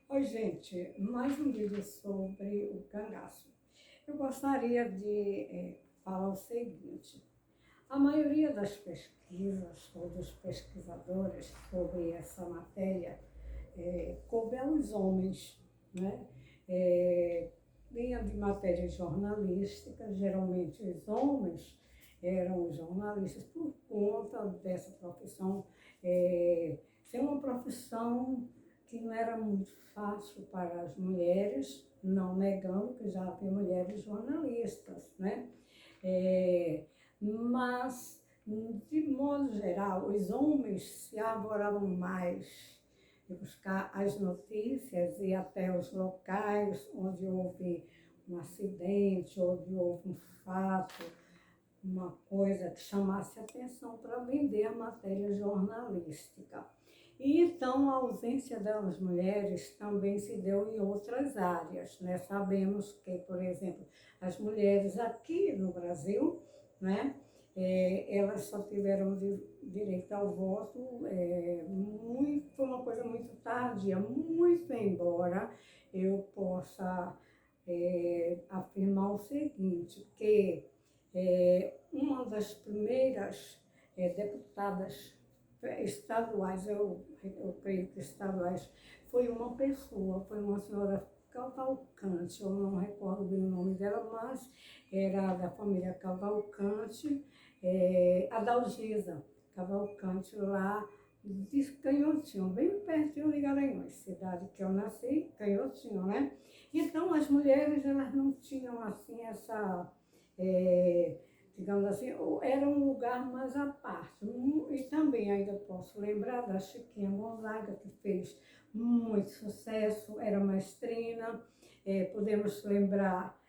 Oi, gente, mais um vídeo sobre o cangaço. Eu gostaria de falar o seguinte: a maioria das pesquisas ou dos pesquisadores sobre essa matéria coube aos homens, né? Vinha de matéria jornalística, geralmente os homens eram jornalistas por conta dessa profissão ser uma profissão que não era muito fácil para as mulheres, não negando que já havia mulheres jornalistas, né? Mas, de modo geral, os homens se arvoravam mais de buscar as notícias e até os locais onde houve um acidente, onde houve um fato, uma coisa que chamasse atenção para vender a matéria jornalística. E então a ausência das mulheres também se deu em outras áreas, né? Sabemos que, por exemplo, as mulheres aqui no Brasil, né, elas só tiveram direito ao voto, foi uma coisa muito tardia, muito embora eu possa afirmar o seguinte, que uma das primeiras deputadas estaduais, eu creio que estaduais, foi uma pessoa, foi uma senhora Cavalcante, eu não recordo bem o nome dela, mas era da família Cavalcante, Adalgisa Cavalcante, lá de Canhotinho, bem pertinho de Garanhuns, cidade que eu nasci, Canhotinho, né? Então, as mulheres, elas não tinham, assim, essa... digamos assim, era um lugar mais à parte. E também ainda posso lembrar da Chiquinha Gonzaga, que fez muito sucesso, era maestrina. Podemos lembrar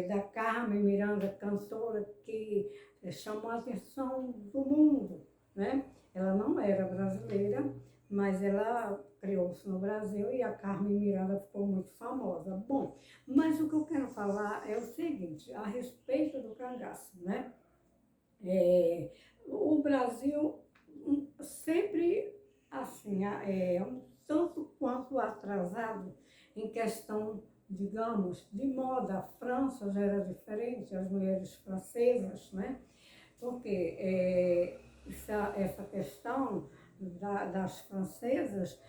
da Carmen Miranda, cantora, que chamou a atenção do mundo, né? Ela não era brasileira, mas ela criou-se no Brasil e a Carmen Miranda ficou muito famosa. Bom, mas o que eu quero falar é o seguinte, a respeito do cangaço, né? O Brasil sempre, assim, um tanto quanto atrasado em questão, digamos, de moda. A França já era diferente, as mulheres francesas, né? Porque essa questão das francesas,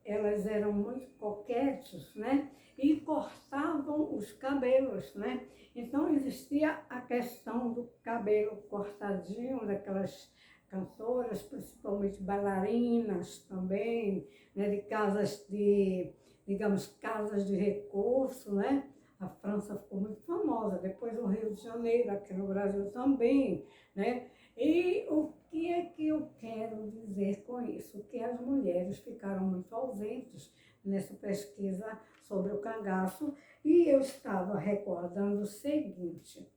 elas eram muito coquetes, né? E cortavam os cabelos, né? Então existia a questão do cabelo cortadinho daquelas cantoras, principalmente bailarinas também, né? De casas de, digamos, casas de recurso, né? A França ficou muito famosa, depois o Rio de Janeiro, aqui no Brasil também, né? E o que é que eu quero dizer com isso? Que as mulheres ficaram muito ausentes nessa pesquisa sobre o cangaço, e eu estava recordando o seguinte,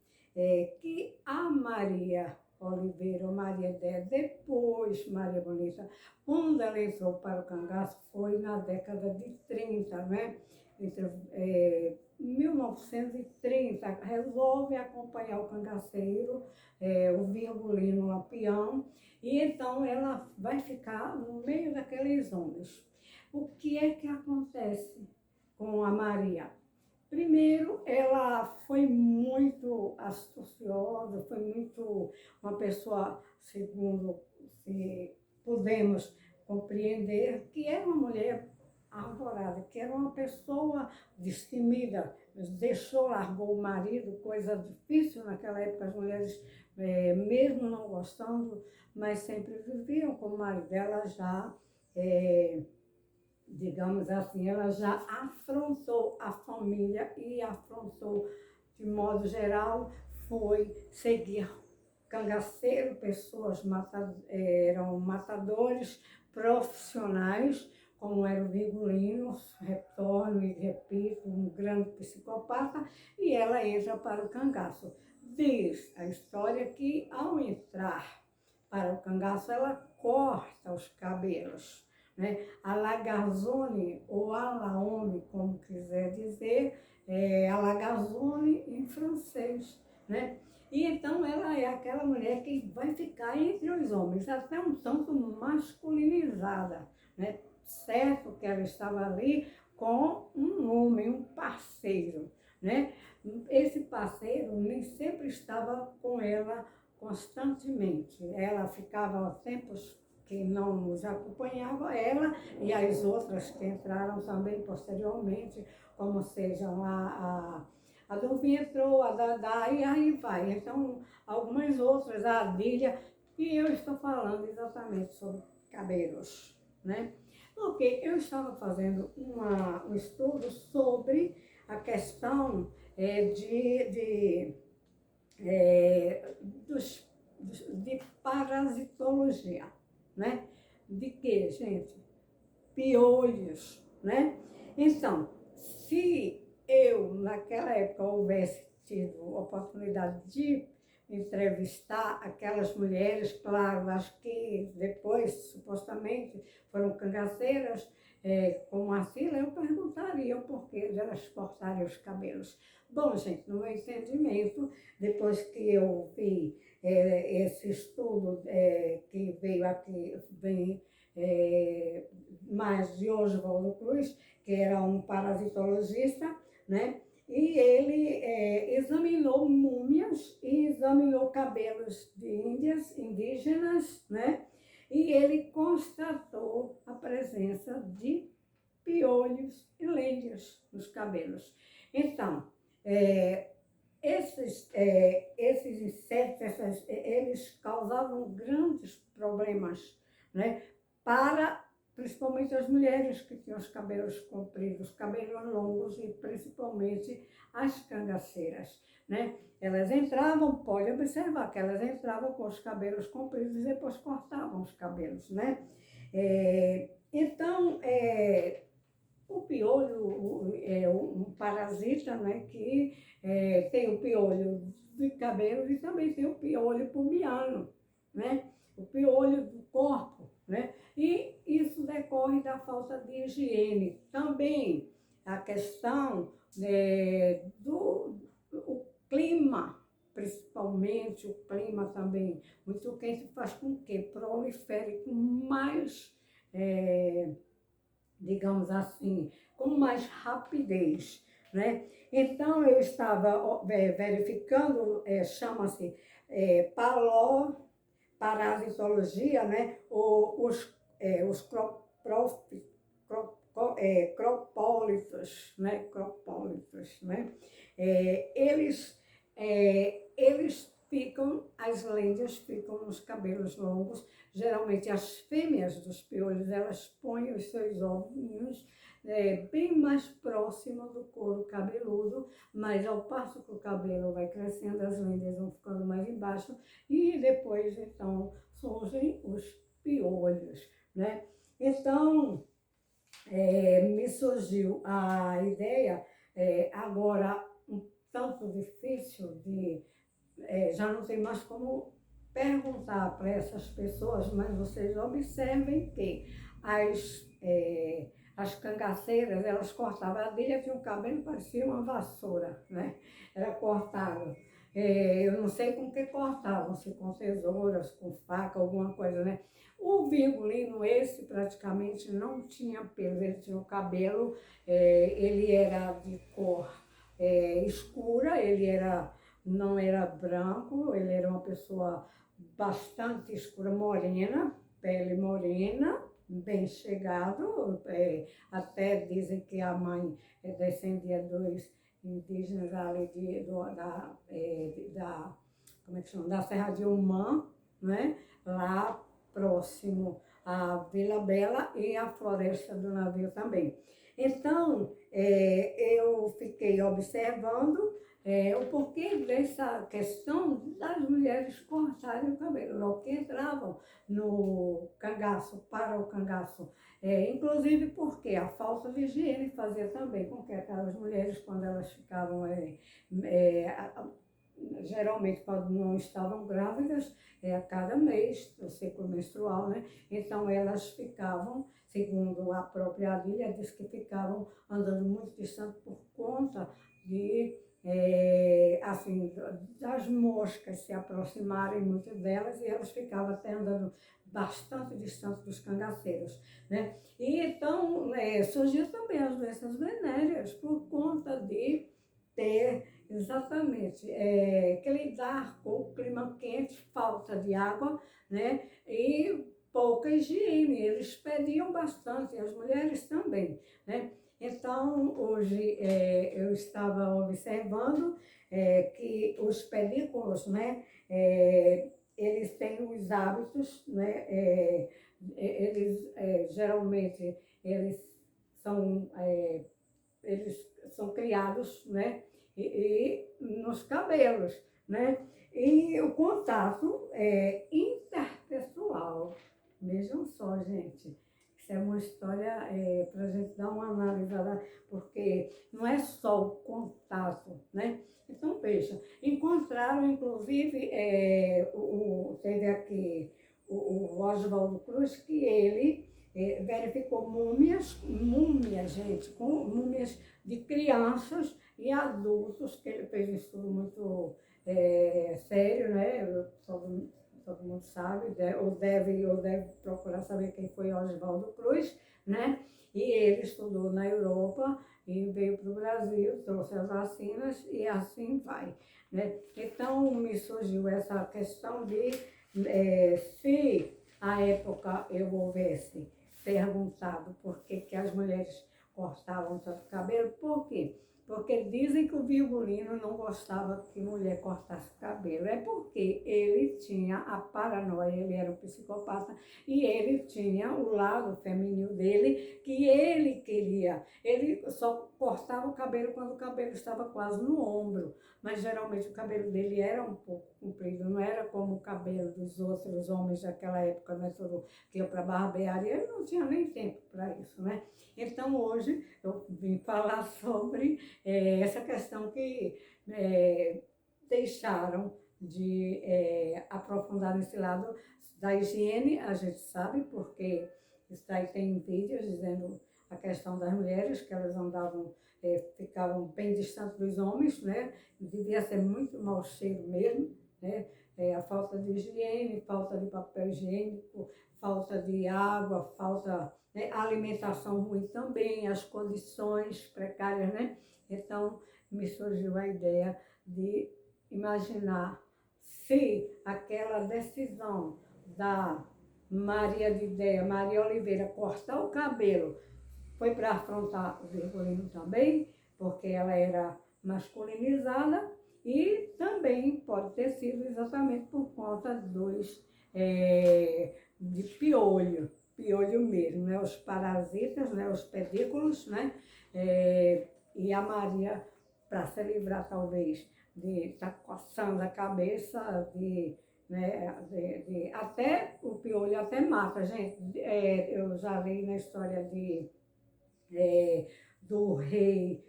que a Maria Oliveira, ou Maria Dé, depois Maria Bonita, quando ela entrou para o cangaço, foi na década de 30, né? Entre 1930, resolve acompanhar o cangaceiro, o virgulino Lampião, e então ela vai ficar no meio daqueles homens. O que é que acontece com a Maria? Primeiro, ela foi muito astuciosa, foi muito uma pessoa, segundo se podemos compreender, que era uma mulher arvorada, que era uma pessoa destemida, deixou, largou o marido, coisa difícil naquela época, as mulheres, mesmo não gostando, mas sempre viviam com o marido dela já, digamos assim, ela já afrontou a família e afrontou, de modo geral, foi seguir cangaceiro, pessoas eram matadores profissionais, como era o Virgulino, retorno e repito, um grande psicopata, e ela entra para o cangaço. Diz a história que, ao entrar para o cangaço, ela corta os cabelos, né? A Lagarzone, ou Alaone, como quiser dizer, a Lagarzone em francês, né? E então ela é aquela mulher que vai ficar entre os homens, até um tanto masculinizada, né? certo que ela estava ali com um homem, um parceiro, né? Esse parceiro nem sempre estava com ela constantemente. Ela ficava tempos que não nos acompanhava, ela e as outras que entraram também posteriormente, como sejam a Dulvinha entrou, a Dadá, e aí vai. Então, algumas outras, a Adília, e eu estou falando exatamente sobre cabelos, né? Porque eu estava fazendo um estudo sobre a questão é, dos, de parasitologia, né? De quê, gente? Piolhos, né? Então, se eu, naquela época, houvesse tido oportunidade de entrevistar aquelas mulheres, claro, acho que depois, supostamente, foram cangaceiras, como a Sila, eu perguntaria o porquê de elas cortarem os cabelos. Bom, gente, no meu entendimento, depois que eu vi esse estudo que veio aqui, mais de Oswaldo Cruz, que era um parasitologista, né? E ele examinou múmias e examinou cabelos de indígenas, né? E ele constatou a presença de piolhos e lenhas nos cabelos. Então, esses insetos, eles causavam grandes problemas, né? Para principalmente as mulheres que tinham os cabelos compridos, cabelos longos e principalmente as cangaceiras, né? Elas entravam, pode observar que elas entravam com os cabelos compridos e depois cortavam os cabelos, né? Então, o piolho é um parasita, né, que tem o piolho de cabelo e também tem o piolho pubiano, né? O piolho do corpo, né? E isso decorre da falta de higiene. Também a questão do o clima, principalmente o clima também muito quente, faz com que prolifere com mais, digamos assim, com mais rapidez, né? Então, eu estava verificando, chama-se parasitologia, né? Os cropólitos, né? Cropólitos, né? Eles ficam, as lendas ficam nos cabelos longos. Geralmente as fêmeas dos piolhos, elas põem os seus ovinhos bem mais próximo do couro cabeludo, mas ao passo que o cabelo vai crescendo, as lendas vão ficando mais embaixo e depois, então, surgem os piolhos, né? Então, me surgiu a ideia, agora um tanto difícil de já não tem mais como perguntar para essas pessoas, mas vocês observem que as cangaceiras, elas cortavam. A Adília tinha um cabelo, parecia uma vassoura, né? Era cortado. Eu não sei com que cortavam, se com tesouras, com faca, alguma coisa, né? O Virgulino, esse praticamente não tinha pelo, ele tinha o cabelo, ele era de cor escura, não era branco, ele era uma pessoa bastante escura, morena, pele morena, bem chegado, até dizem que a mãe descendia dos indígenas ali como é que chama? Da Serra de Umã, né? Lá próximo à Vila Bela e à Floresta do Navio também. Então, eu fiquei observando o porquê dessa questão das mulheres cortarem o cabelo, logo que entravam no cangaço, para o cangaço. Inclusive porque a falta de higiene fazia também com que aquelas mulheres, quando elas ficavam, geralmente quando não estavam grávidas, a cada mês, o ciclo menstrual, né? Então elas ficavam, segundo a própria Adília, diz que ficavam andando muito distante por conta de assim, das moscas se aproximarem muito delas, e elas ficavam até andando bastante distante dos cangaceiros, né? E então surgiu também as doenças venéreas por conta de ter exatamente que lidar com o clima quente, falta de água, né? E pouca higiene. Eles pediam bastante, as mulheres também, né? Então, hoje eu estava observando que os pedículos, né? Eles têm os hábitos, né? Eles geralmente são eles são criados, né? Nos cabelos, né? E o contato é interpessoal. Vejam só, gente. Isso é uma história para a gente dar uma analisada, porque não é só o contato, né? Então, veja, encontraram, inclusive, teve aqui o Oswaldo Cruz, que ele verificou múmias, gente, com múmias de crianças e adultos, que ele fez um estudo muito sério, né? Todo mundo sabe, ou deve procurar saber quem foi Oswaldo Cruz, né? E ele estudou na Europa e veio para o Brasil, trouxe as vacinas e assim vai, né? Então, me surgiu essa questão de se à época eu houvesse perguntado por que as mulheres cortavam tanto cabelo, por quê? Porque dizem que o Virgulino não gostava que mulher cortasse cabelo. É porque ele tinha a paranoia, ele era um psicopata, e ele tinha o lado feminino dele, que ele queria. Ele só cortava o cabelo quando o cabelo estava quase no ombro. Mas geralmente o cabelo dele era um pouco comprido, não era como o cabelo dos outros homens daquela época, né? Todo que ia para barbearia, ele não tinha nem tempo para isso, né? Então hoje eu vim falar sobre essa questão que deixaram de aprofundar nesse lado da higiene, a gente sabe, porque isso daí tem vídeos dizendo a questão das mulheres, que elas andavam, ficavam bem distantes dos homens, né? Devia ser muito mau cheiro mesmo, né? A falta de higiene, falta de papel higiênico, falta de água, falta, né? Alimentação ruim também, as condições precárias, né? Então, me surgiu a ideia de imaginar se aquela decisão da Maria de Ideia, Maria Oliveira, cortar o cabelo, foi para afrontar o Virgulino também, porque ela era masculinizada, e também pode ter sido exatamente por conta de piolho mesmo, né? Os parasitas, né? Os pedículos, né? E a Maria, para se livrar talvez de estar coçando a cabeça, né, até o piolho até mata, gente. Eu já li na história do rei,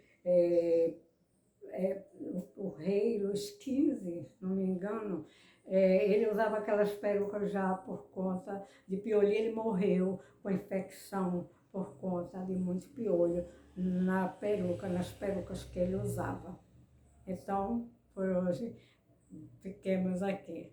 o rei Luís XV, se não me engano, ele usava aquelas perucas já por conta de piolho, e ele morreu com infecção por conta de muito piolho nas perucas que ele usava. Então, por hoje, fiquemos aqui.